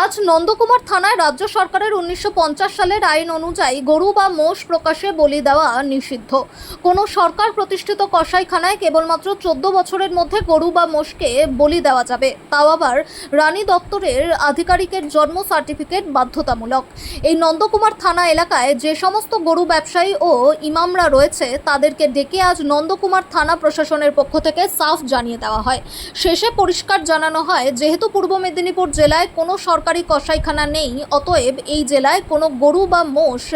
আজ নন্দকুমার থানায় রাজ্য সরকারের 1950 সালের আইন অনুযায়ী গরু বা মোষ প্রকাশ্যে বলি দেওয়া নিষিদ্ধ। কোনো সরকার প্রতিষ্ঠিত কসাইখানায় কেবলমাত্র 14 বছরের মধ্যে গরু বা মোষকে বলি দেওয়া যাবে, তাও আবার রানী দপ্তরের আধিকারিকের জন্ম সার্টিফিকেট বাধ্যতামূলক। এই নন্দকুমার থানা এলাকায় যে সমস্ত গরু ব্যবসায়ী ও ইমামরা রয়েছে তাদেরকে ডেকে আজ নন্দকুমার থানা প্রশাসনের পক্ষ থেকে সাফ জানিয়ে দেওয়া হয়। শেষে পরিষ্কার জানানো হয়, যেহেতু পূর্ব মেদিনীপুর জেলায় কোনো সরকারি কসাইখানা নেই, অতএব এই জেলায় কোনো গরু বা মোষ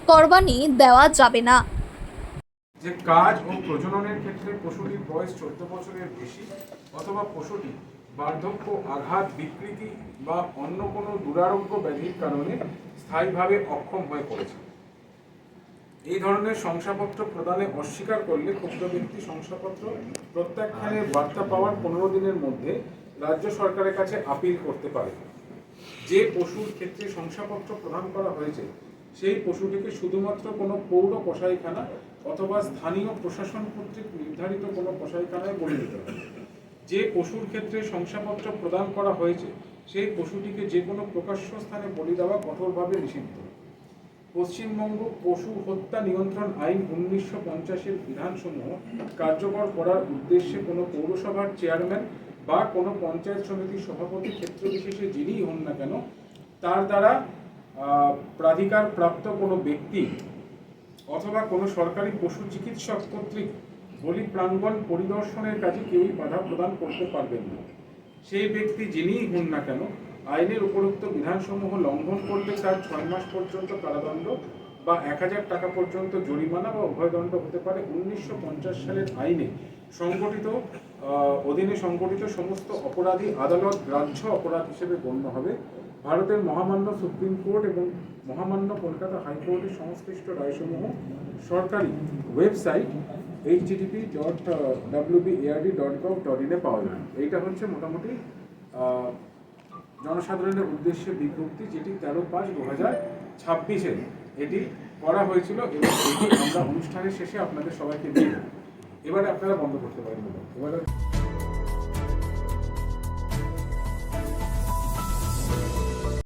কোরবানি দেওয়া যাবে না। যে কাজ ও প্রজননের ক্ষেত্রে পশুটির বয়স 14 বছরের বেশি অথবা পশুটি বার্ধক্য, আঘাত, বিকৃতি বা অন্য কোনো দুরারোগ্য ব্যাধির কারণে স্থায়ীভাবে অক্ষম হয়ে পড়েছে, এই ধরনের শংসাপত্র প্রদানে অস্বীকার করলে ক্ষুব্ধ ব্যক্তি শংসাপত্র প্রত্যাখ্যানের বার্তা পাওয়ার 15 দিনের মধ্যে রাজ্য সরকারের কাছে আপিল করতে পারে। যে পশুর ক্ষেত্রে শংসাপত্র প্রদান করা হয়েছে সেই পশুটিকে শুধুমাত্র কোনো পৌর কসাইখানা অথবা স্থানীয় প্রশাসন কর্তৃক নির্ধারিত কোনো কসাইখানায় বলি দিতে হবে। যে পশুর ক্ষেত্রে শংসাপত্র প্রদান করা হয়েছে সেই পশুটিকে যে কোনো প্রকাশ্য স্থানে বলি দেওয়া কঠোরভাবে নিষিদ্ধ। পশ্চিমবঙ্গ পশু হত্যা নিয়ন্ত্রণ আইন 1950-এর বিধানসমূহ কার্যকর করার উদ্দেশ্যে কোনো পৌরসভার চেয়ারম্যান বা কোনো পঞ্চায়েত সমিতির সভাপতি ক্ষেত্র বিশেষে যিনিই হন না কেন, তার দ্বারা প্রাধিকার প্রাপ্ত কোনো ব্যক্তি অথবা কোনো সরকারি পশু চিকিৎসক কর্তৃক বলি প্রাঙ্গণ পরিদর্শনের কাজে কেউই বাধা প্রদান করতে পারবেন না। সেই ব্যক্তি যিনিই হন না কেন আইনের উপরোক্ত বিধানসমূহ লঙ্ঘন করলে তার 6 মাস পর্যন্ত কারাদণ্ড বা 1000 টাকা পর্যন্ত জরিমানা বা উভয়দণ্ড হতে পারে। 1950 সালের আইনে অধীনে সংগঠিত সমস্ত অপরাধী আদালত গ্রাহ্য অপরাধ হিসেবে গণ্য হবে। ভারতের মহামান্য সুপ্রিম কোর্ট এবং মহামান্য কলকাতা হাইকোর্টের সংশ্লিষ্ট রায়সমূহ সরকারি ওয়েবসাইট http://wbard.gov.in এ পাওয়া যায়। এইটা হচ্ছে মোটামুটি জনসাধারণের উদ্দেশ্যে বিজ্ঞপ্তি, যেটি 13/5/2026 এটি করা হয়েছিল এবং এটি আমরা অনুষ্ঠানের শেষে আপনাদের সবাইকে দিয়ে এবারে আপনারা বন্ধ করতে পারেন। এবারে